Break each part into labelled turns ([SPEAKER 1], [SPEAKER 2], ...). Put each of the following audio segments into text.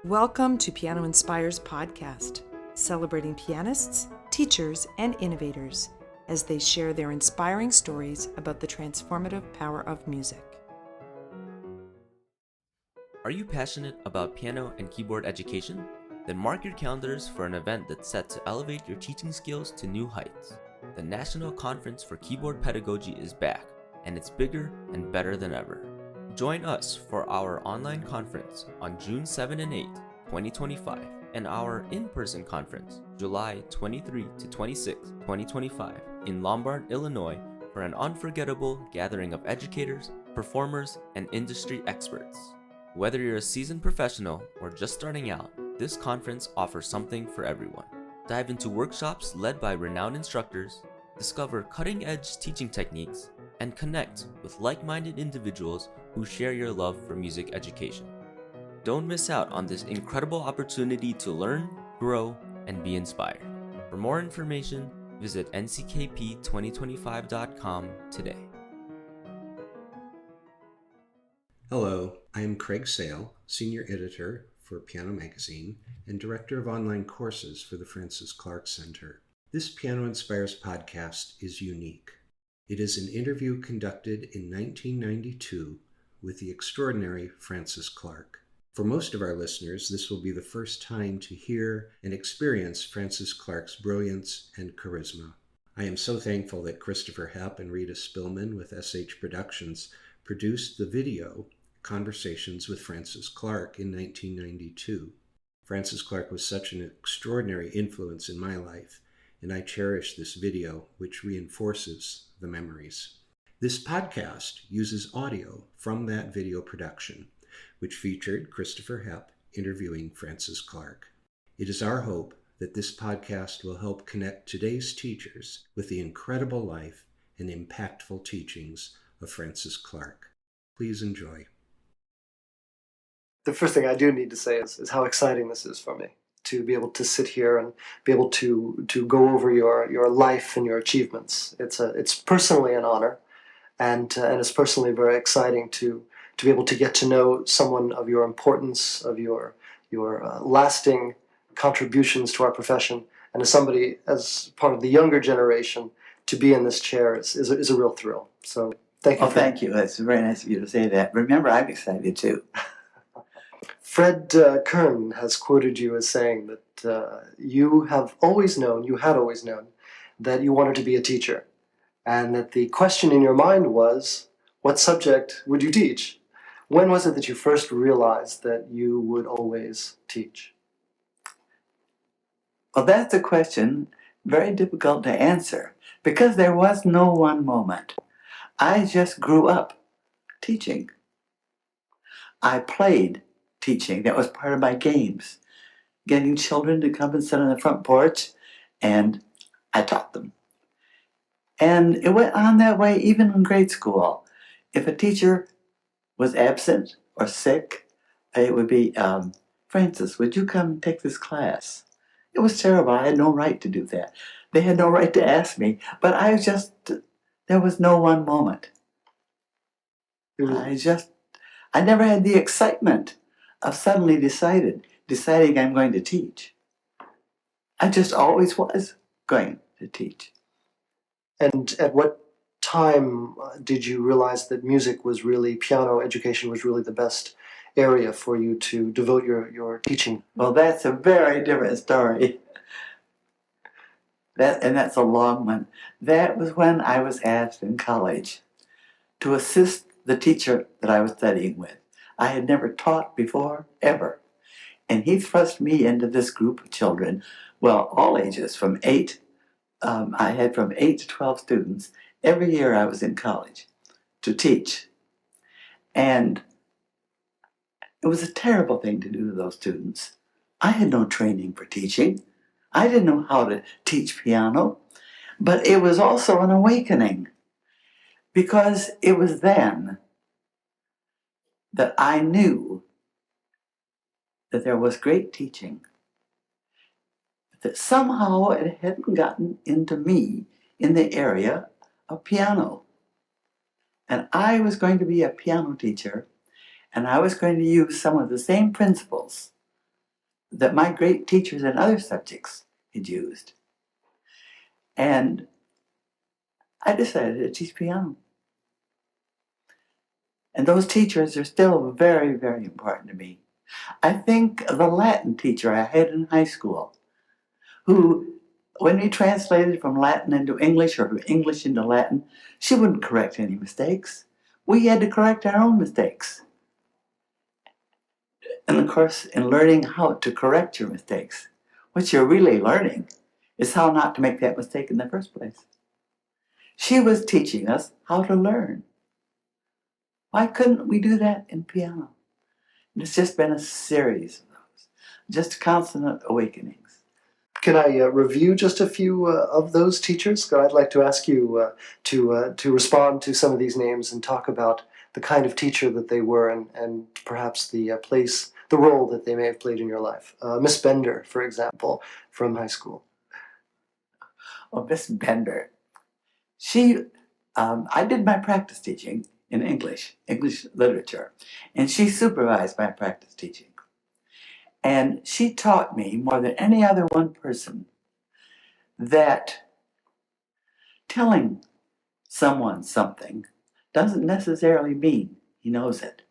[SPEAKER 1] Welcome to Piano Inspires podcast, celebrating pianists, teachers, and innovators as they share their inspiring stories about the transformative power of music.
[SPEAKER 2] Are you passionate about piano and keyboard education? Then mark your calendars for an event that's set to elevate your teaching skills to new heights. The National Conference for Keyboard Pedagogy is back, and it's bigger and better than ever. Join us for our online conference on June 7 and 8, 2025, and our in-person conference, July 23 to 26, 2025, in Lombard, Illinois, for an unforgettable gathering of educators, performers, and industry experts. Whether you're a seasoned professional or just starting out, this conference offers something for everyone. Dive into workshops led by renowned instructors, discover cutting-edge teaching techniques, and connect with like-minded individuals who share your love for music education. Don't miss out on this incredible opportunity to learn, grow, and be inspired. For more information, visit nckp2025.com today.
[SPEAKER 3] Hello, I am Craig Sale, Senior Editor for Piano Magazine and Director of Online Courses for the Francis Clark Center. This Piano Inspires podcast is unique. It is an interview conducted in 1992 with the extraordinary Francis Clark. For most of our listeners, this will be the first time to hear and experience Francis Clark's brilliance and charisma. I am so thankful that Christopher Hepp and Rita Spillman with SH Productions produced the video Conversations with Francis Clark in 1992. Francis Clark was such an extraordinary influence in my life, and I cherish this video, which reinforces the memories. This podcast uses audio from that video production, which featured Christopher Hepp interviewing Francis Clark. It is our hope that this podcast will help connect today's teachers with the incredible life and impactful teachings of Francis Clark. Please enjoy.
[SPEAKER 4] The first thing I do need to say is how exciting this is for me, to be able to sit here and be able to go over your life and your achievements. It's personally an honor, and it's personally very exciting to be able to get to know someone of your importance, of your lasting contributions to our profession, and as somebody, as part of the younger generation, to be in this chair is a real thrill. So thank you.
[SPEAKER 5] Oh, thank you. It's very nice of you to say that. Remember, I'm excited too.
[SPEAKER 4] Fred Kern has quoted you as saying that you had always known that you wanted to be a teacher, and that the question in your mind was, what subject would you teach? When was it that you first realized that you would always teach?
[SPEAKER 5] Well, that's a question very difficult to answer because there was no one moment. I just grew up teaching. I played teaching. That was part of my games. Getting children to come and sit on the front porch, and I taught them. And it went on that way even in grade school. If a teacher was absent or sick, it would be, Francis, would you come and take this class? It was terrible. I had no right to do that. They had no right to ask me, but there was no one moment. I never had the excitement of suddenly deciding I'm going to teach. I just always was going to teach.
[SPEAKER 4] And at what time did you realize that piano education was really the best area for you to devote your teaching?
[SPEAKER 5] Well, that's a very different story. That's a long one. That was when I was asked in college to assist the teacher that I was studying with. I had never taught before, ever. And he thrust me into this group of children, well, all ages, from 8. I had from 8 to 12 students every year I was in college to teach. And it was a terrible thing to do to those students. I had no training for teaching. I didn't know how to teach piano. But it was also an awakening, because it was then that I knew that there was great teaching, that somehow it hadn't gotten into me in the area of piano. And I was going to be a piano teacher, and I was going to use some of the same principles that my great teachers in other subjects had used. And I decided to teach piano. And those teachers are still very, very important to me. I think the Latin teacher I had in high school, who, when we translated from Latin into English or from English into Latin, she wouldn't correct any mistakes. We had to correct our own mistakes. And of course, in learning how to correct your mistakes, what you're really learning is how not to make that mistake in the first place. She was teaching us how to learn. Why couldn't we do that in piano? And it's just been a series of those, just constant awakenings.
[SPEAKER 4] Can I review just a few of those teachers? I'd like to ask you to respond to some of these names and talk about the kind of teacher that they were and perhaps the the role that they may have played in your life. Miss Bender, for example, from high school.
[SPEAKER 5] Oh, Miss Bender. I did my practice teaching in English literature, and she supervised my practice teaching. And she taught me more than any other one person that telling someone something doesn't necessarily mean he knows it.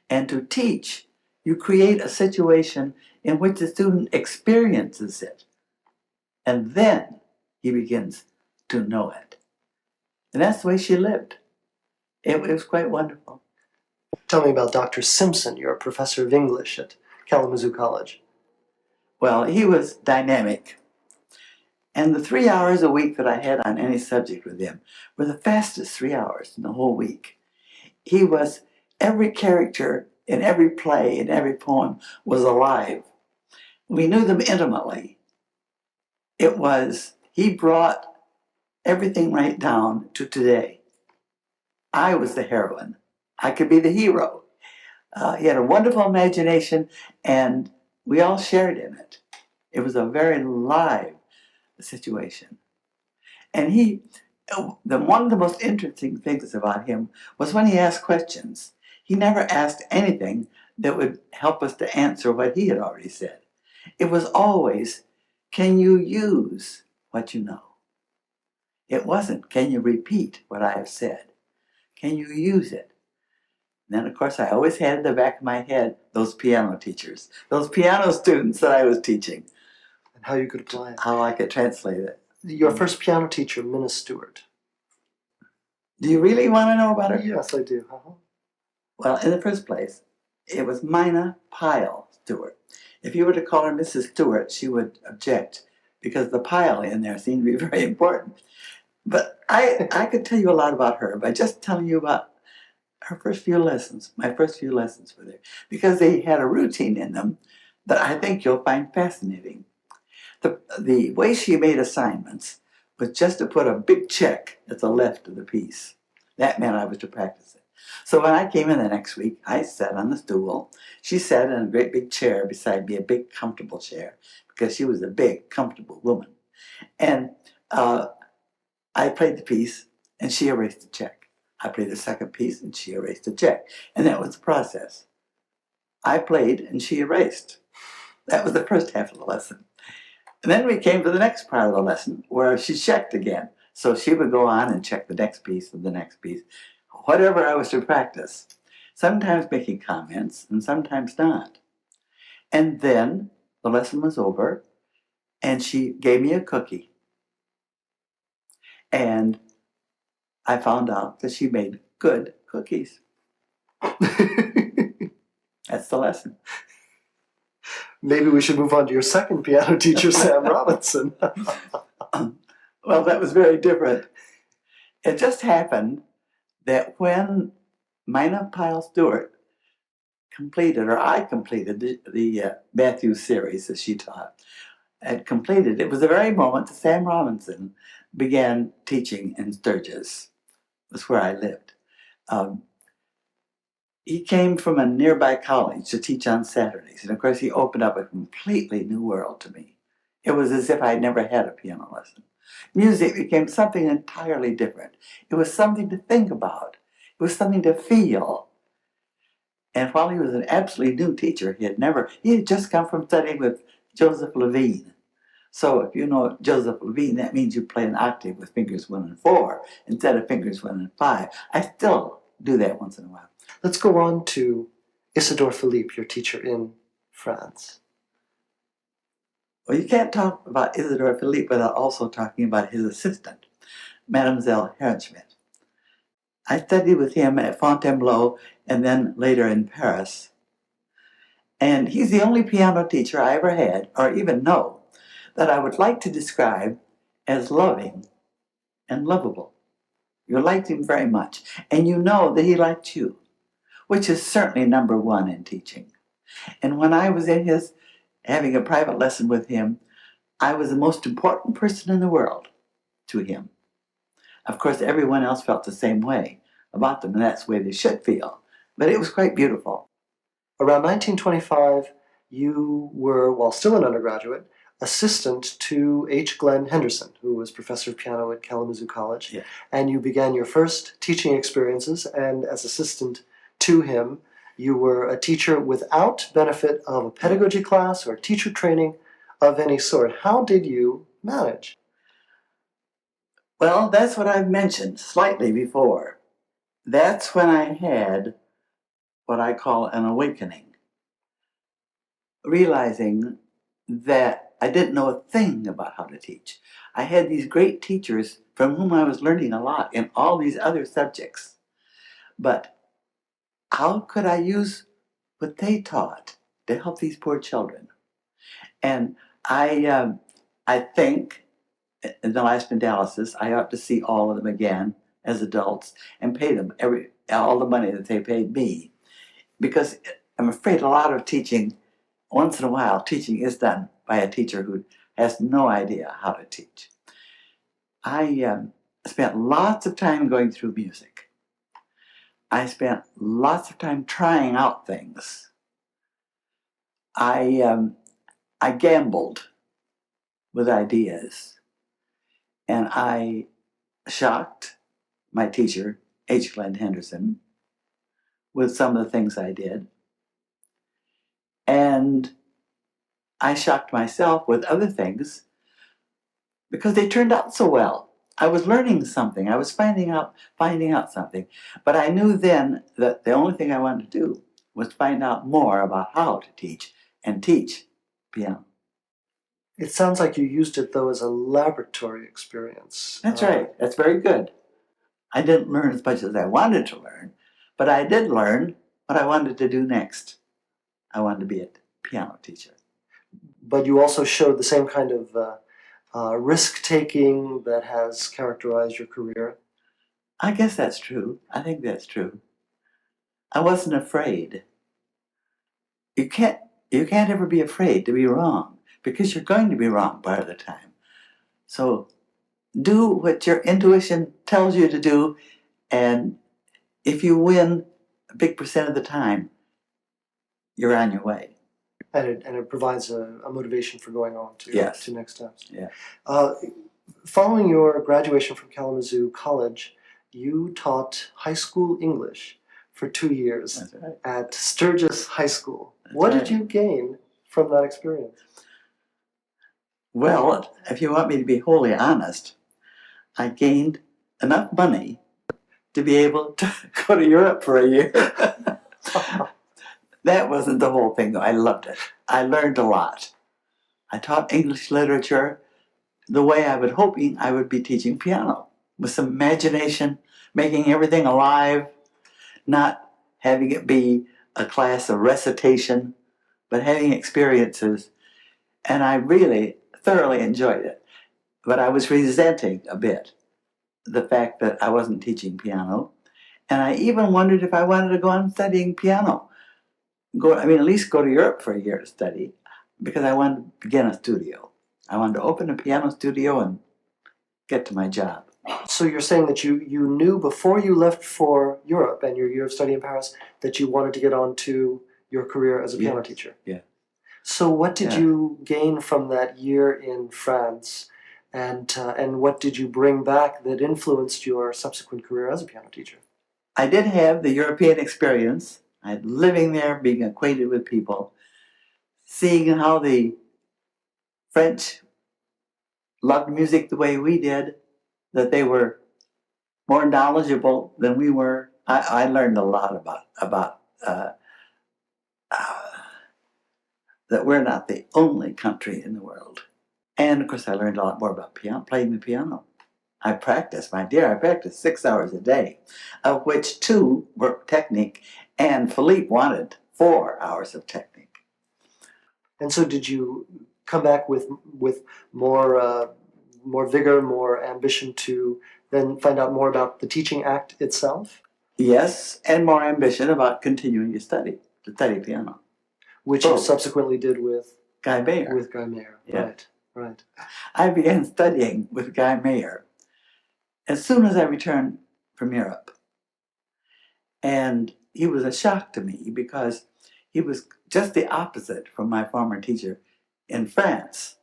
[SPEAKER 5] And to teach, you create a situation in which the student experiences it, and then he begins to know it. And that's the way she lived. It was quite wonderful.
[SPEAKER 4] Tell me about Dr. Simpson, your professor of English at Kalamazoo College.
[SPEAKER 5] Well, he was dynamic. And the 3 hours a week that I had on any subject with him were the fastest 3 hours in the whole week. He was, every character in every play, in every poem was alive. We knew them intimately. He brought everything right down to today. I was the heroine. I could be the hero. He had a wonderful imagination, and we all shared in it. It was a very live situation. And one of the most interesting things about him was when he asked questions. He never asked anything that would help us to answer what he had already said. It was always, can you use what you know? It wasn't, can you repeat what I have said? Can you use it? And then, of course, I always had in the back of my head those piano teachers, those piano students that I was teaching.
[SPEAKER 4] And how you could apply it.
[SPEAKER 5] How I could translate it.
[SPEAKER 4] Your first piano teacher, Minna Stewart.
[SPEAKER 5] Do you really want to know about her?
[SPEAKER 4] Yes, I do. Uh-huh.
[SPEAKER 5] Well, in the first place, it was Mina Pyle Stewart. If you were to call her Mrs. Stewart, she would object because the pile in there seemed to be very important. But I could tell you a lot about her by just telling you about her first few lessons, my first few lessons with her, because they had a routine in them that I think you'll find fascinating. The way she made assignments was just to put a big check at the left of the piece. That meant I was to practice it. So when I came in the next week, I sat on the stool. She sat in a great big chair beside me, a big comfortable chair, because she was a big comfortable woman. And I played the piece, and she erased the check. I played the second piece, and she erased the check. And that was the process. I played, and she erased. That was the first half of the lesson. And then we came to the next part of the lesson, where she checked again. So she would go on and check the next piece and the next piece, whatever I was to practice, sometimes making comments, and sometimes not. And then the lesson was over, and she gave me a cookie. And I found out that she made good cookies. That's the lesson.
[SPEAKER 4] Maybe we should move on to your second piano teacher, Sam Robinson.
[SPEAKER 5] Well, that was very different. It just happened that when Mina Pyle Stewart completed, or I completed the Matthew series that she taught, it was the very moment that Sam Robinson began teaching in Sturgis. That's where I lived. He came from a nearby college to teach on Saturdays, and of course he opened up a completely new world to me. It was as if I'd never had a piano lesson. Music became something entirely different. It was something to think about. It was something to feel. And while he was an absolutely new teacher, he had just come from studying with Joseph Levine. So if you know Joseph Levine, that means you play an octave with fingers 1 and 4 instead of fingers 1 and 5. I still do that once in a while.
[SPEAKER 4] Let's go on to Isidore Philippe, your teacher in France.
[SPEAKER 5] Well, you can't talk about Isidore Philippe without also talking about his assistant, Mademoiselle Herrenschmidt. I studied with him at Fontainebleau and then later in Paris. And he's the only piano teacher I ever had, or even know, that I would like to describe as loving and lovable. You liked him very much, and you know that he liked you, which is certainly number one in teaching. And when I was having a private lesson with him, I was the most important person in the world to him. Of course, everyone else felt the same way about them, and that's the way they should feel. But it was quite beautiful.
[SPEAKER 4] Around 1925, you were, while still an undergraduate, assistant to H. Glenn Henderson, who was professor of piano at Kalamazoo College.
[SPEAKER 5] Yeah.
[SPEAKER 4] And you began your first teaching experiences, and as assistant to him, you were a teacher without benefit of a pedagogy class or teacher training of any sort. How did you manage?
[SPEAKER 5] Well, that's what I've mentioned slightly before. That's when I had what I call an awakening, realizing that I didn't know a thing about how to teach. I had these great teachers from whom I was learning a lot in all these other subjects. But how could I use what they taught to help these poor children? And I think, in the last analysis, I ought to see all of them again as adults and pay them all the money that they paid me. Because I'm afraid a lot of teaching, once in a while, teaching is done by a teacher who has no idea how to teach. I spent lots of time going through music. I spent lots of time trying out things. I gambled with ideas. And I shocked my teacher, H. Glenn Henderson, with some of the things I did. And I shocked myself with other things because they turned out so well. I was learning something. I was finding out something. But I knew then that the only thing I wanted to do was find out more about how to teach and teach piano.
[SPEAKER 4] It sounds like you used it, though, as a laboratory experience.
[SPEAKER 5] That's right. That's very good. I didn't learn as much as I wanted to learn, but I did learn what I wanted to do next. I wanted to be a piano teacher.
[SPEAKER 4] But you also showed the same kind of risk-taking that has characterized your career.
[SPEAKER 5] I guess that's true. I think that's true. I wasn't afraid. You can't ever be afraid to be wrong, because you're going to be wrong part of the time. So do what your intuition tells you to do, and if you win a big percent of the time, you're on your way.
[SPEAKER 4] And it provides a motivation for going on to next steps.
[SPEAKER 5] Yeah.
[SPEAKER 4] Following your graduation from Kalamazoo College, you taught high school English for 2 years.
[SPEAKER 5] That's right.
[SPEAKER 4] At Sturgis High School.
[SPEAKER 5] That's
[SPEAKER 4] What
[SPEAKER 5] right.
[SPEAKER 4] did you gain from that experience?
[SPEAKER 5] Well, if you want me to be wholly honest, I gained enough money to be able to go to Europe for a year. That wasn't the whole thing, though. I loved it. I learned a lot. I taught English literature the way I was hoping I would be teaching piano, with some imagination, making everything alive, not having it be a class of recitation, but having experiences. And I really thoroughly enjoyed it. But I was resenting a bit the fact that I wasn't teaching piano. And I even wondered if I wanted to go on studying piano. At least go to Europe for a year to study, because I wanted to begin a studio. I wanted to open a piano studio and get to my job.
[SPEAKER 4] So you're saying that you knew before you left for Europe and your year of study in Paris that you wanted to get on to your career as a piano teacher?
[SPEAKER 5] Yeah.
[SPEAKER 4] So what did you gain from that year in France, and what did you bring back that influenced your subsequent career as a piano teacher?
[SPEAKER 5] I did have the European experience Living there, being acquainted with people, seeing how the French loved music the way we did, that they were more knowledgeable than we were. I learned a lot about that we're not the only country in the world. And of course, I learned a lot more about playing the piano. I practiced 6 hours a day, of which 2 were technique, and Philippe wanted 4 hours of technique.
[SPEAKER 4] And so did you come back with more vigor, more ambition to then find out more about the teaching act itself?
[SPEAKER 5] Yes, and more ambition about continuing to study piano.
[SPEAKER 4] Which you subsequently did with
[SPEAKER 5] Guy Mayer.
[SPEAKER 4] With Guy Mayer,
[SPEAKER 5] Yeah.
[SPEAKER 4] Right.
[SPEAKER 5] I began studying with Guy Mayer as soon as I returned from Europe. And he was a shock to me because he was just the opposite from my former teacher in France.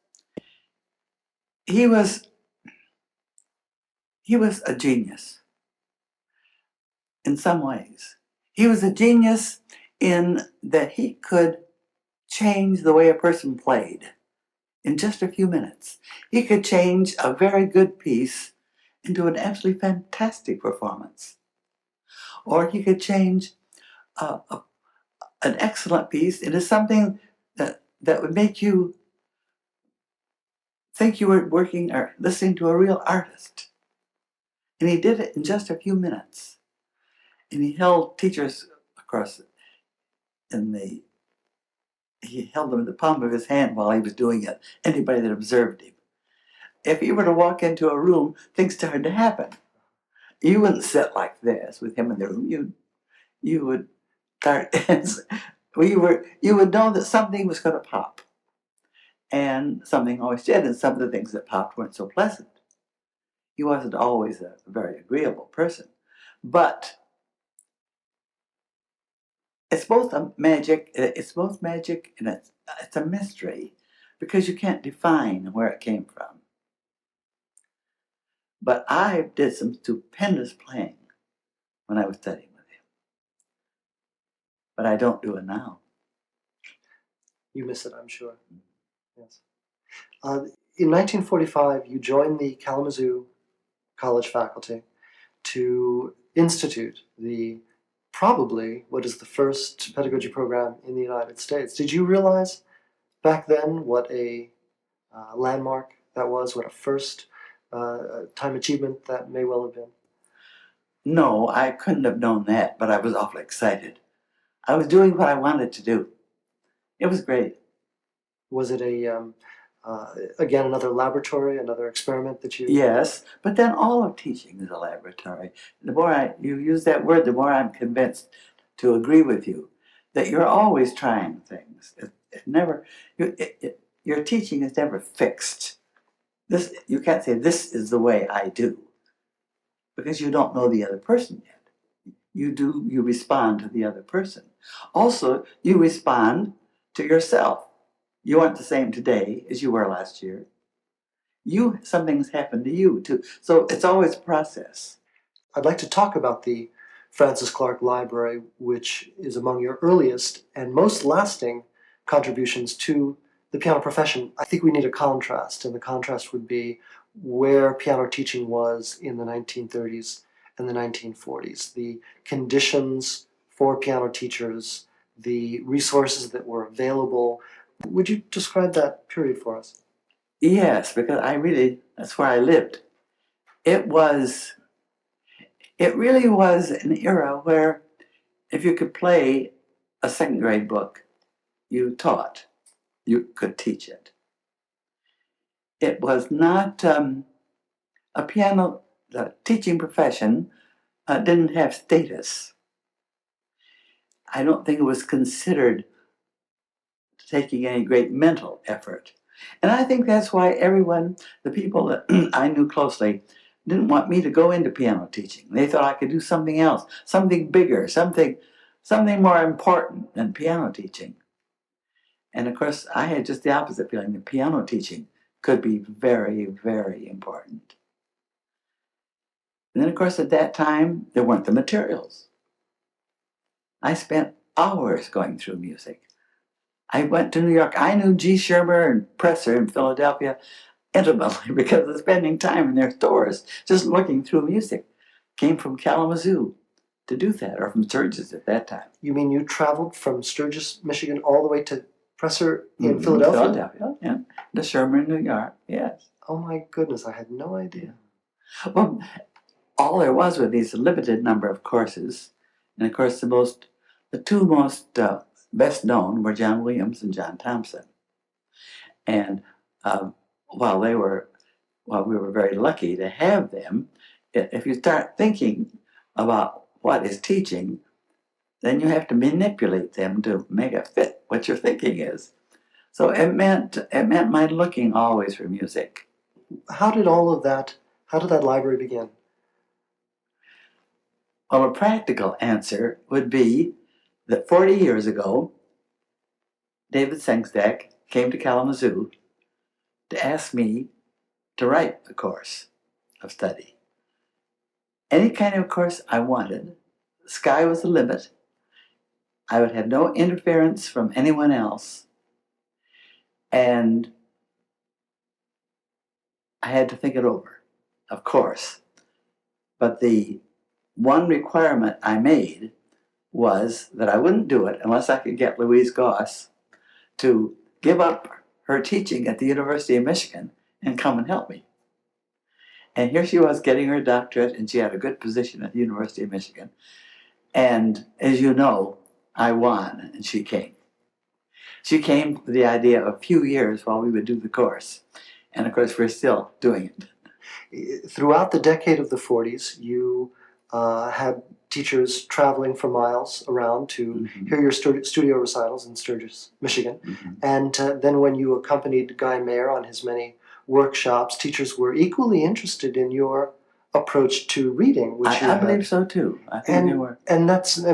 [SPEAKER 5] He was a genius in some ways. He was a genius in that he could change the way a person played in just a few minutes. He could change a very good piece into an absolutely fantastic performance. Or he could change an excellent piece into something that would make you think you were working or listening to a real artist. And he did it in just a few minutes. And he held teachers, of course, he held them in the palm of his hand while he was doing it, anybody that observed him. If you were to walk into a room, things started to happen. You wouldn't sit like this with him in the room. You would start, you would know that something was going to pop. And something always did, and some of the things that popped weren't so pleasant. He wasn't always a very agreeable person. But it's both magic and it's a mystery because you can't define where it came from. But I did some stupendous playing when I was studying with him. But I don't do it now.
[SPEAKER 4] You miss it, I'm sure. Yes. In 1945, you joined the Kalamazoo College faculty to institute probably what is the first pedagogy program in the United States. Did you realize back then what a landmark that was, what a first time achievement that may well have been?
[SPEAKER 5] No, I couldn't have known that, but I was awfully excited. I was doing what I wanted to do. It was great.
[SPEAKER 4] Was it again, another laboratory, another experiment that you...
[SPEAKER 5] Yes, but then all of teaching is a laboratory. The more you use that word, the more I'm convinced to agree with you, that you're always trying things. Your teaching is never fixed. You can't say, this is the way I do, because you don't know the other person yet. You respond to the other person. Also, you respond to yourself. You aren't the same today as you were last year. Something's happened to you too. So it's always a process.
[SPEAKER 4] I'd like to talk about the Francis Clark Library, which is among your earliest and most lasting contributions to the piano profession. I think we need a contrast, and the contrast would be where piano teaching was in the 1930s and the 1940s. The conditions for piano teachers, the resources that were available. Would you describe that period for us?
[SPEAKER 5] Yes, because that's where I lived. It really was an era where if you could play a second grade book, you could teach it. It was not the teaching profession didn't have status. I don't think it was considered taking any great mental effort. And I think that's why the people that I knew closely, didn't want me to go into piano teaching. They thought I could do something else, something bigger, something more important than piano teaching. And of course, I had just the opposite feeling that piano teaching could be very, very important. And then, of course, at that time, there weren't the materials. I spent hours going through music. I went to New York. I knew G. Schirmer and Presser in Philadelphia intimately because of spending time in their stores just looking through music. Came from Kalamazoo to do that, or from Sturgis at that time.
[SPEAKER 4] You mean you traveled from Sturgis, Michigan, all the way to Presser in Philadelphia?
[SPEAKER 5] Philadelphia, yeah. To Schirmer in New York, yes.
[SPEAKER 4] Oh my goodness, I had no idea.
[SPEAKER 5] Well, all there was were these limited number of courses, and of course the two most best known were John Williams and John Thompson. And while we were very lucky to have them, if you start thinking about what is teaching, then you have to manipulate them to make it fit what your thinking is. So it meant my looking always for music.
[SPEAKER 4] How did that library begin?
[SPEAKER 5] Well, a practical answer would be that 40 years ago, David Sengstack came to Kalamazoo to ask me to write a course of study. Any kind of course I wanted. The sky was the limit. I would have no interference from anyone else. And I had to think it over, of course. But the one requirement I made was that I wouldn't do it unless I could get Louise Goss to give up her teaching at the University of Michigan and come and help me. And here she was getting her doctorate, and she had a good position at the University of Michigan. And as you know, I won, and she came. She came with the idea of a few years while we would do the course. And of course, we're still doing it.
[SPEAKER 4] Throughout the decade of the 40s, you had teachers traveling for miles around to hear your studio recitals in Sturgis, Michigan. And then when you accompanied Guy Mayer on his many workshops, teachers were equally interested in your approach to reading. Which
[SPEAKER 5] I believe so too. I think they were.
[SPEAKER 4] And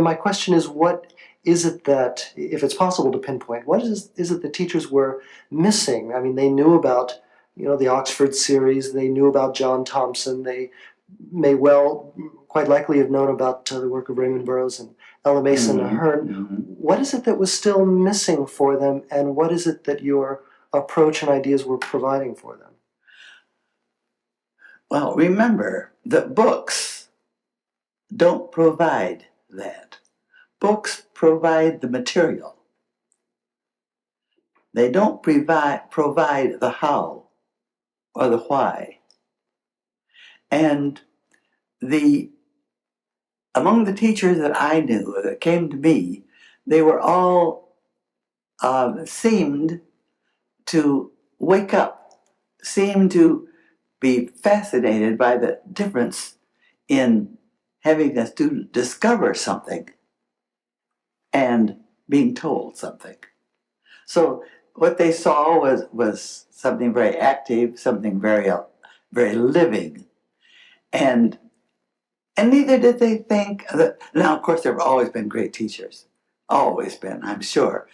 [SPEAKER 4] my question is, what is it that, if it's possible to pinpoint, what is it that teachers were missing? I mean, they knew about, the Oxford series, they knew about John Thompson, they may quite likely have known about the work of Raymond Burroughs and Ella Mason Ahern. What is it that was still missing for them, and what is it that your approach and ideas were providing for them?
[SPEAKER 5] Well, remember that books don't provide that. Books provide the material. They don't provide the how or the why. And among the teachers that I knew that came to me, they were all seemed to wake up, seemed to be fascinated by the difference in having a student discover something and being told something. So what they saw was something very active, something very living. And neither did they think that. Now, of course, there have always been great teachers. Always been, I'm sure.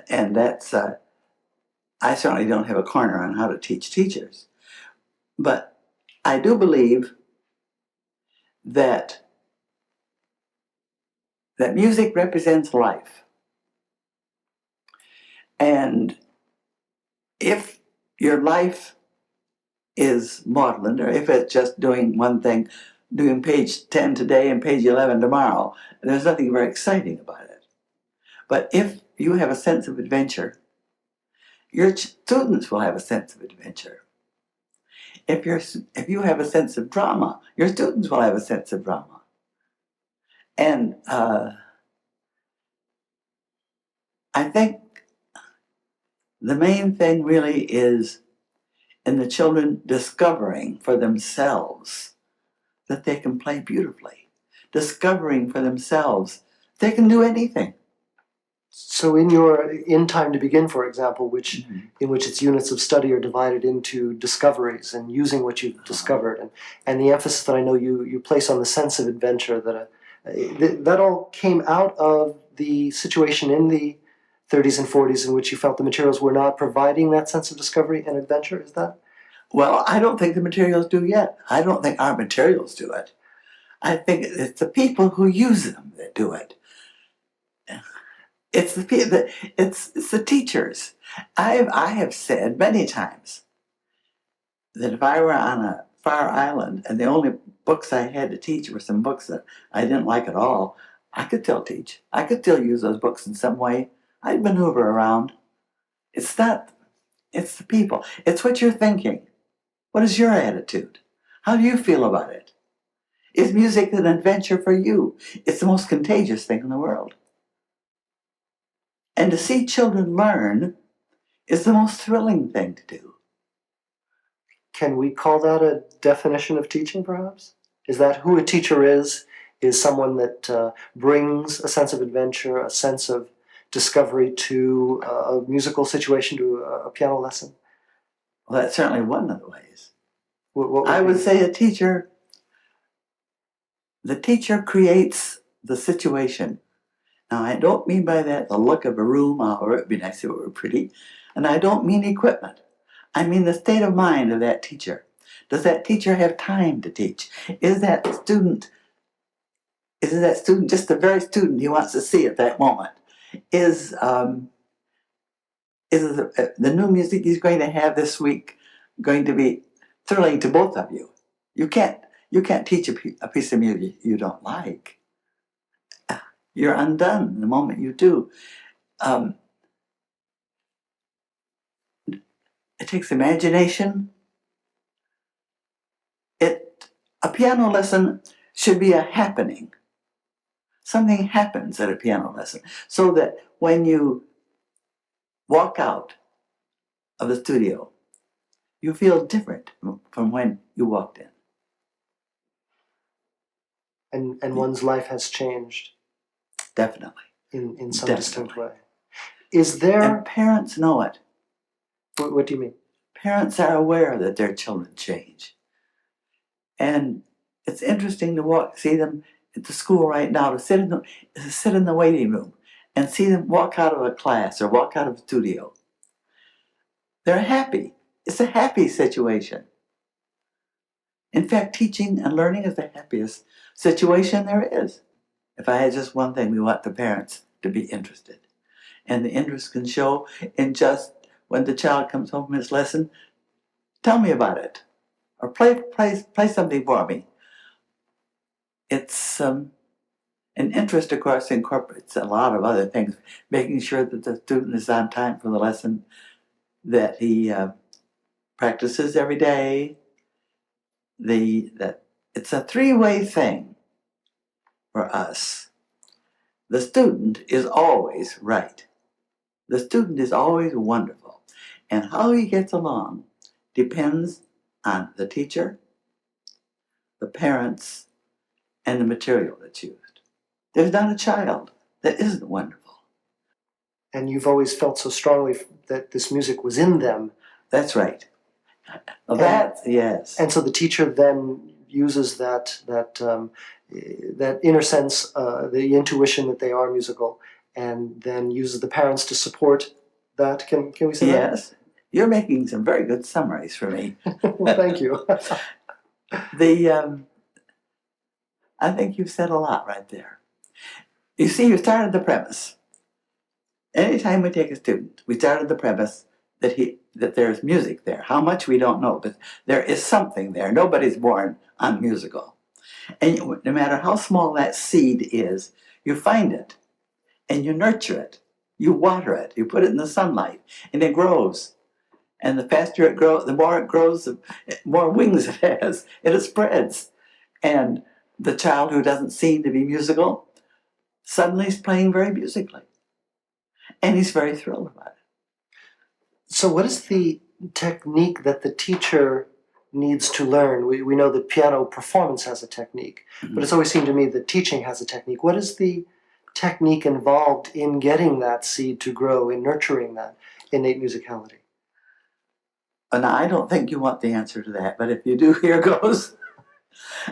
[SPEAKER 5] And that's, I certainly don't have a corner on how to teach teachers. But I do believe that music represents life. And if your life is maudlin, or if it's just doing one thing, doing page 10 today and page 11 tomorrow, there's nothing very exciting about it. But if you have a sense of adventure, your students will have a sense of adventure. If you have a sense of drama, your students will have a sense of drama. And I think the main thing really is in the children discovering for themselves that they can play beautifully, discovering for themselves they can do anything.
[SPEAKER 4] So in Time to Begin, for example, in which its units of study are divided into discoveries and using what you've discovered, and the emphasis that I know you place on the sense of adventure, that all came out of the situation in the 30s and 40s in which you felt the materials were not providing that sense of discovery and adventure, is that?
[SPEAKER 5] Well, I don't think the materials do yet. I don't think our materials do it. I think it's the people who use them that do it. It's it's the teachers. I have said many times that if I were on a far island and the only books I had to teach were some books that I didn't like at all, I could still teach. I could still use those books in some way. I'd maneuver around. It's the people. It's what you're thinking. What is your attitude? How do you feel about it? Is music an adventure for you? It's the most contagious thing in the world. And to see children learn is the most thrilling thing to do.
[SPEAKER 4] Can we call that a definition of teaching, perhaps? Is that who a teacher is someone that brings a sense of adventure, a sense of discovery to a musical situation, to a piano lesson?
[SPEAKER 5] Well, that's certainly one of the ways.
[SPEAKER 4] What
[SPEAKER 5] I would say the teacher creates the situation. Now, I don't mean by that the look of a room, or it'd be nice if it were pretty, and I don't mean equipment. I mean the state of mind of that teacher. Does that teacher have time to teach? Is that student just the very student he wants to see at that moment? Is the new music he's going to have this week going to be thrilling to both of you? You can't teach a piece of music you don't like. You're undone the moment you do. It takes imagination. A piano lesson should be a happening. Something happens at a piano lesson, so that when you walk out of the studio, you feel different from when you walked in.
[SPEAKER 4] And one's life has changed.
[SPEAKER 5] Definitely.
[SPEAKER 4] In some
[SPEAKER 5] Definitely.
[SPEAKER 4] distinct way. Is there...
[SPEAKER 5] And parents know it.
[SPEAKER 4] What do you mean?
[SPEAKER 5] Parents are aware that their children change. And it's interesting to see them at the school right now, to sit in the waiting room and see them walk out of a class or walk out of a studio. They're happy. It's a happy situation. In fact, teaching and learning is the happiest situation there is. If I had just one thing, we want the parents to be interested. And the interest can show in just when the child comes home from his lesson, tell me about it. Or play something for me. It's an interest, of course, incorporates a lot of other things. Making sure that the student is on time for the lesson, that he practices every day. That it's a three-way thing for us. The student is always right. The student is always wonderful. And how he gets along depends on the teacher, the parents, and the material that's used. There's not a child that isn't wonderful.
[SPEAKER 4] And you've always felt so strongly that this music was in them.
[SPEAKER 5] That's right. Yes.
[SPEAKER 4] And so the teacher then uses that inner sense, the intuition that they are musical, and then uses the parents to support that. Can we say that?
[SPEAKER 5] Yes. You're making some very good summaries for me.
[SPEAKER 4] Well, thank you.
[SPEAKER 5] I think you've said a lot right there. You see, you started the premise. Anytime we take a student, we started the premise that there's music there. How much we don't know, but there is something there. Nobody's born unmusical. And no matter how small that seed is, you find it and you nurture it. You water it. You put it in the sunlight and it grows. And the faster it grows, the more it grows, the more wings it has, and it spreads. And the child who doesn't seem to be musical suddenly is playing very musically. And he's very thrilled about it.
[SPEAKER 4] So what is the technique that the teacher needs to learn? We know that piano performance has a technique, but it's always seemed to me that teaching has a technique. What is the technique involved in getting that seed to grow, in nurturing that innate musicality?
[SPEAKER 5] And I don't think you want the answer to that, but if you do, here goes.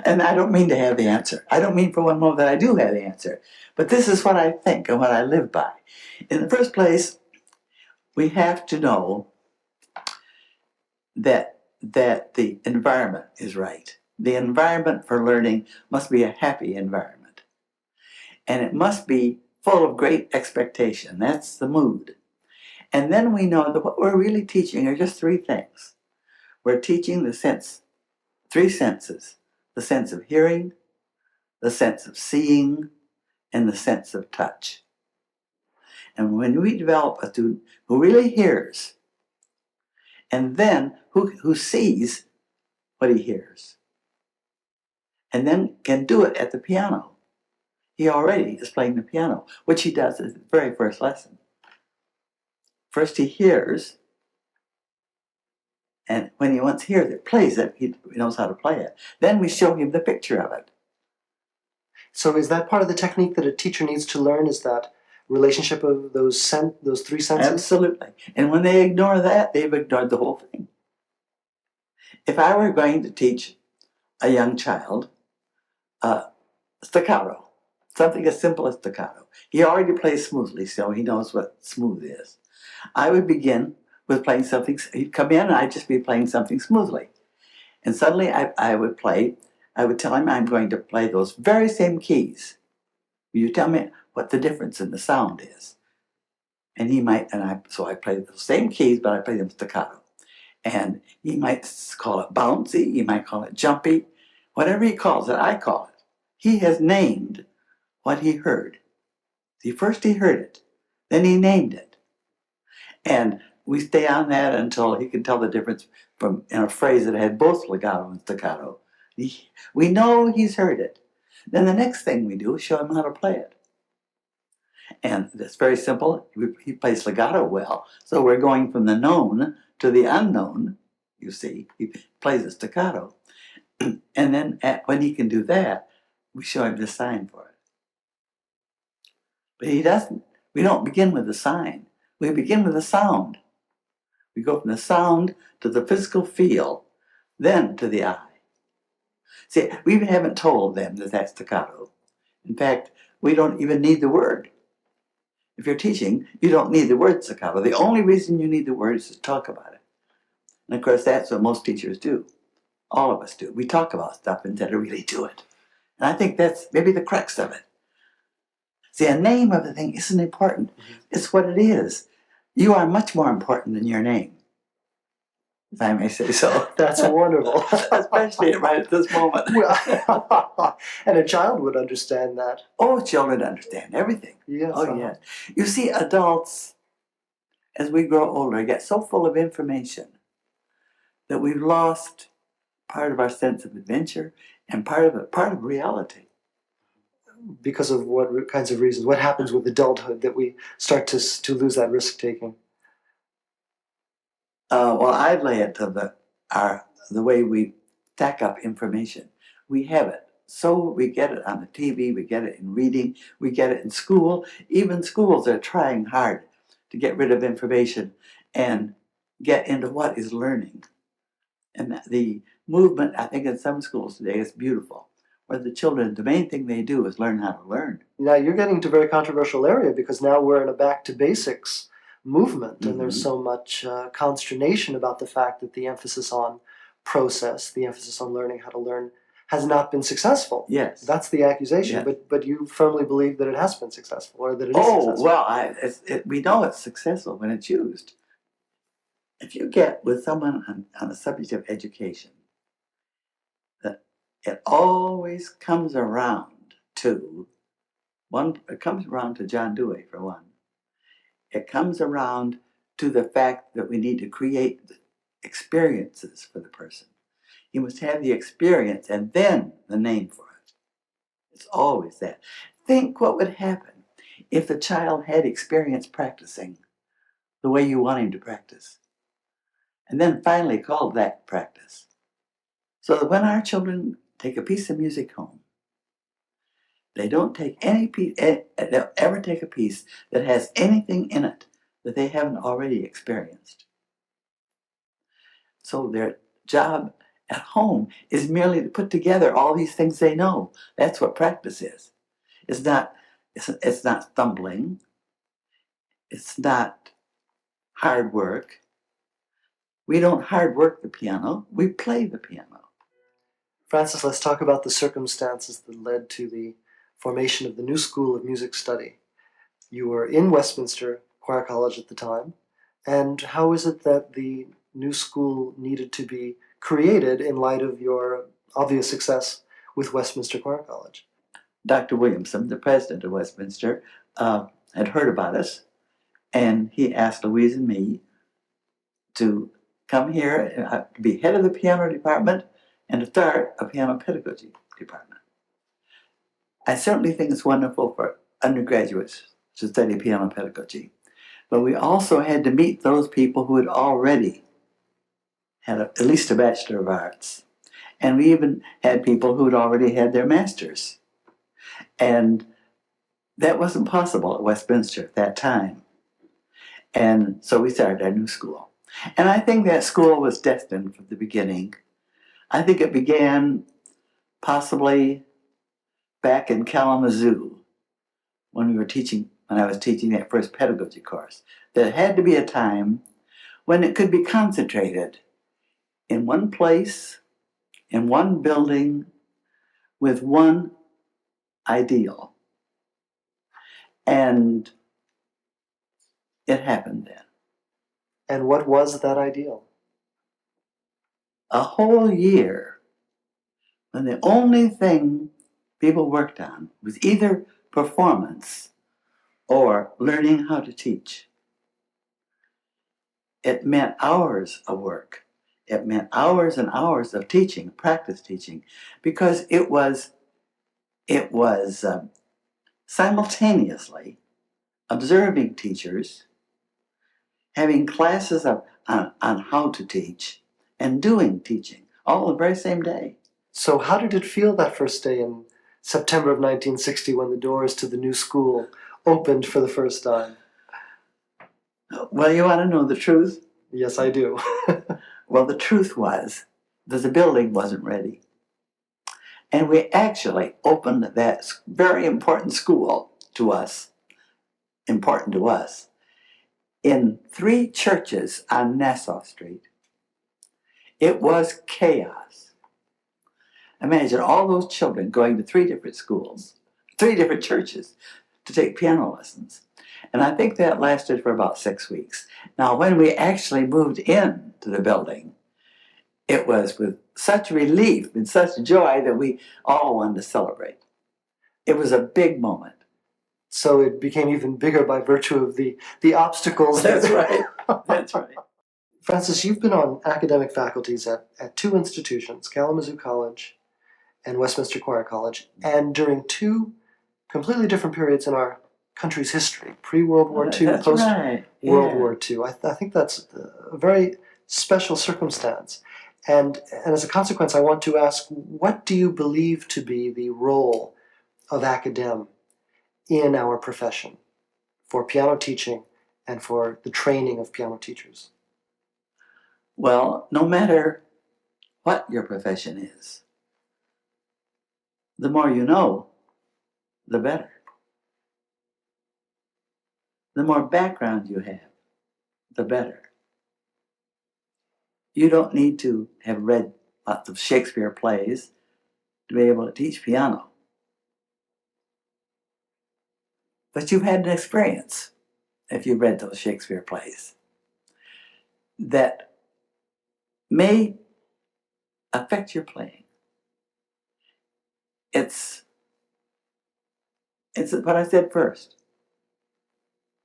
[SPEAKER 5] And I don't mean to have the answer. I don't mean for one moment that I do have the answer. But this is what I think and what I live by. In the first place, we have to know that the environment is right. The environment for learning must be a happy environment. And it must be full of great expectation. That's the mood. And then we know that what we're really teaching are just three things. We're teaching three senses: the sense of hearing, the sense of seeing, and the sense of touch. And when we develop a student who really hears, and then who sees what he hears, and then can do it at the piano, he already is playing the piano, which he does at the very first lesson. First he hears, and when he once hears it, plays it, he knows how to play it. Then we show him the picture of it.
[SPEAKER 4] So is that part of the technique that a teacher needs to learn, is that relationship of those three senses?
[SPEAKER 5] Absolutely. And when they ignore that, they've ignored the whole thing. If I were going to teach a young child staccato, something as simple as staccato, he already plays smoothly, so he knows what smooth is. I would begin with playing something. He'd come in and I'd just be playing something smoothly. And suddenly I would tell him I'm going to play those very same keys. Will you tell me what the difference in the sound is? And he might, so I play those same keys, but I play them staccato. And he might call it bouncy, he might call it jumpy. Whatever he calls it, I call it. He has named what he heard. See, first he heard it, then he named it. And we stay on that until he can tell the difference from in a phrase that had both legato and staccato. We know he's heard it. Then the next thing we do is show him how to play it. And it's very simple. He plays legato well. So we're going from the known to the unknown, you see. He plays a staccato. And then when he can do that, we show him the sign for it. But he doesn't. We don't begin with the sign. We begin with the sound. We go from the sound to the physical feel, then to the eye. See, we even haven't told them that that's staccato. In fact, we don't even need the word. If you're teaching, you don't need the word staccato. The only reason you need the word is to talk about it. And of course, that's what most teachers do. All of us do. We talk about stuff instead of really do it. And I think that's maybe the crux of it. See, a name of a thing isn't important. It's what it is. You are much more important than your name, if I may say so.
[SPEAKER 4] That's wonderful.
[SPEAKER 5] Especially right at this moment.
[SPEAKER 4] Well, and a child would understand that.
[SPEAKER 5] Oh, children understand everything.
[SPEAKER 4] Yes.
[SPEAKER 5] Oh, yes. You see, adults, as we grow older, get so full of information that we've lost part of our sense of adventure and part of reality.
[SPEAKER 4] Because of what kinds of reasons? What happens with adulthood that we start to lose that risk-taking?
[SPEAKER 5] Well, I lay it to the way we stack up information. We have it. So we get it on the TV, we get it in reading, we get it in school. Even schools are trying hard to get rid of information and get into what is learning. And the movement, I think, in some schools today is beautiful, where the children, the main thing they do is learn how to learn.
[SPEAKER 4] Now, you're getting into a very controversial area because now we're in a back-to-basics movement, and there's so much consternation about the fact that the emphasis on process, the emphasis on learning how to learn, has not been successful.
[SPEAKER 5] Yes.
[SPEAKER 4] That's the accusation,
[SPEAKER 5] Yes.
[SPEAKER 4] but you firmly believe that it has been successful, or that it is successful.
[SPEAKER 5] Oh, well, we know it's successful when it's used. If you get with someone on the subject of education, that it always comes around to it comes around to John Dewey, for one. It comes around to the fact that we need to create experiences for the person. You must have the experience and then the name for it. It's always that. Think what would happen if the child had experience practicing the way you want him to practice, and then finally called that practice. So that when our children take a piece of music home, they don't take any piece, they'll ever take a piece that has anything in it that they haven't already experienced. So their job at home is merely to put together all these things they know. That's what practice is. It's not stumbling. It's not hard work. We don't hard work the piano. We play the piano.
[SPEAKER 4] Francis, let's talk about the circumstances that led to the formation of the new school of music study. You were in Westminster Choir College at the time. And how is it that the new school needed to be created in light of your obvious success with Westminster Choir College?
[SPEAKER 5] Dr. Williamson, the president of Westminster, had heard about us, and he asked Louise and me to come here to be head of the piano department and to start a piano pedagogy department. I certainly think it's wonderful for undergraduates to study piano pedagogy, but we also had to meet those people who had already had at least a Bachelor of Arts, and we even had people who had already had their masters. And that wasn't possible at Westminster at that time. And so we started our new school. And I think that school was destined from the beginning. I think it began possibly back in Kalamazoo when I was teaching that first pedagogy course. There had to be a time when it could be concentrated in one place, in one building, with one ideal. And it happened then.
[SPEAKER 4] And what was that ideal?
[SPEAKER 5] A whole year when the only thing people worked on was either performance or learning how to teach. It meant hours of work. It meant hours and hours of teaching, practice teaching, because it was simultaneously observing teachers, having classes on how to teach, and doing teaching, all the very same day.
[SPEAKER 4] So how did it feel that first day in September of 1960 when the doors to the new school opened for the first time?
[SPEAKER 5] Well, you want to know the truth?
[SPEAKER 4] Yes, I do.
[SPEAKER 5] Well, the truth was that the building wasn't ready. And we actually opened that very important school to us, in 3 churches on Nassau Street. It was chaos. Imagine all those children going to 3 different schools, 3 different churches to take piano lessons. And I think that lasted for about 6 weeks. Now, when we actually moved into the building, it was with such relief and such joy that we all wanted to celebrate. It was a big moment.
[SPEAKER 4] So it became even bigger by virtue of the obstacles.
[SPEAKER 5] That's right. That's right.
[SPEAKER 4] Francis, you've been on academic faculties at 2 institutions, Kalamazoo College and Westminster Choir College, and during 2 completely different periods in our country's history, pre-World War II,
[SPEAKER 5] That's right.
[SPEAKER 4] post-World War II. I think that's a very special circumstance. And as a consequence, I want to ask, what do you believe to be the role of academe in our profession for piano teaching and for the training of piano teachers?
[SPEAKER 5] Well, no matter what your profession is, the more you know, the better. The more background you have, the better. You don't need to have read lots of Shakespeare plays to be able to teach piano. But you've had an experience, if you've read those Shakespeare plays, that may affect your playing. It's what I said first.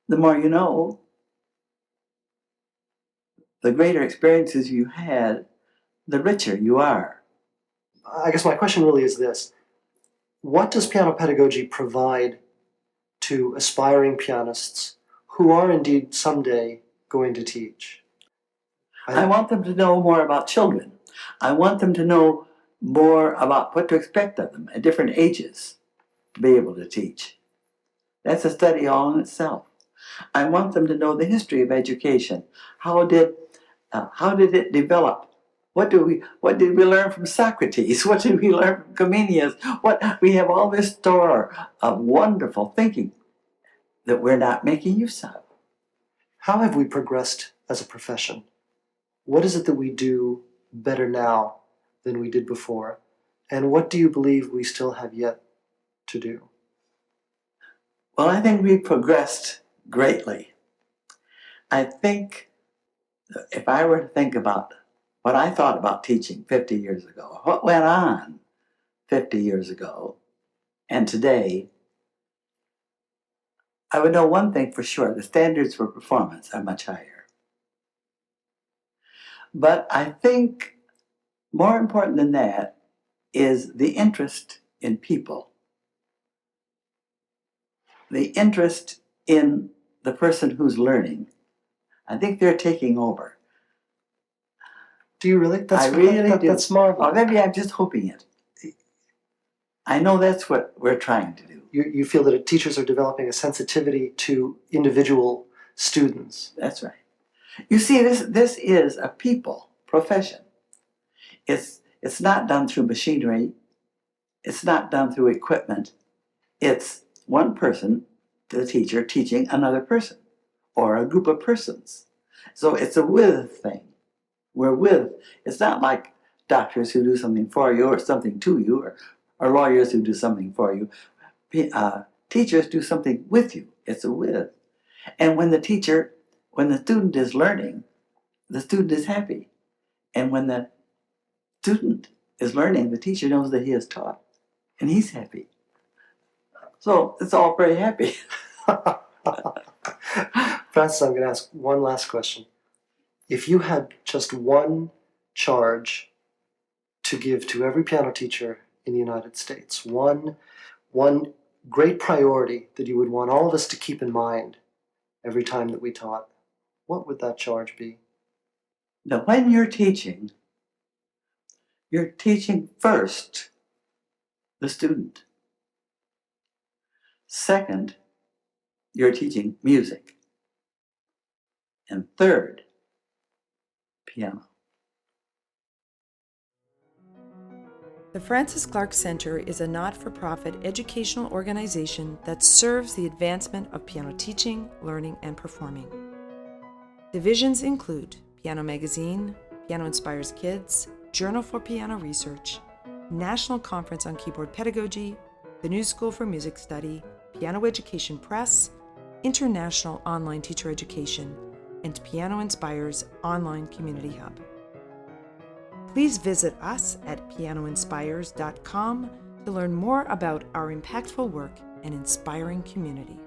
[SPEAKER 5] The more you know, the greater experiences you had, the richer you are.
[SPEAKER 4] I guess my question really is this. What does piano pedagogy provide to aspiring pianists who are indeed someday going to teach?
[SPEAKER 5] I want them to know more about children. I want them to know more about what to expect of them at different ages to be able to teach. That's a study all in itself. I want them to know the history of education. How did it develop? What did we learn from Socrates? What did we learn from Comenius? We have all this store of wonderful thinking that we're not making use of.
[SPEAKER 4] How have we progressed as a profession? What is it that we do better now than we did before? And what do you believe we still have yet to do?
[SPEAKER 5] Well, I think we progressed greatly. I think if I were to think about what I thought about teaching 50 years ago, what went on 50 years ago, and today, I would know one thing for sure: the standards for performance are much higher. But I think more important than that is the interest in people, the interest in the person who's learning. I think they're taking over.
[SPEAKER 4] Do you really?
[SPEAKER 5] I really do.
[SPEAKER 4] That's marvelous.
[SPEAKER 5] Or maybe I'm just hoping it. I know that's what we're trying to do.
[SPEAKER 4] You feel that teachers are developing a sensitivity to individual students.
[SPEAKER 5] That's right. You see, this is a people profession. It's not done through machinery. It's not done through equipment. It's one person, the teacher, teaching another person or a group of persons. So it's a with thing. We're with. It's not like doctors who do something for you or something to you, or lawyers who do something for you. Teachers do something with you. It's a with. And when the student is learning, the student is happy. And when the student is learning, the teacher knows that he is taught, and he's happy. So it's all very happy.
[SPEAKER 4] Francis, I'm going to ask one last question. If you had just one charge to give to every piano teacher in the United States, one great priority that you would want all of us to keep in mind every time that we taught, what would that charge be?
[SPEAKER 5] Now, when you're teaching first the student. Second, you're teaching music. And third, piano.
[SPEAKER 1] The Francis Clark Center is a not-for-profit educational organization that serves the advancement of piano teaching, learning, and performing. Divisions include Piano Magazine, Piano Inspires Kids, Journal for Piano Research, National Conference on Keyboard Pedagogy, the New School for Music Study, Piano Education Press, International Online Teacher Education, and Piano Inspires Online Community Hub. Please visit us at pianoinspires.com to learn more about our impactful work and inspiring community.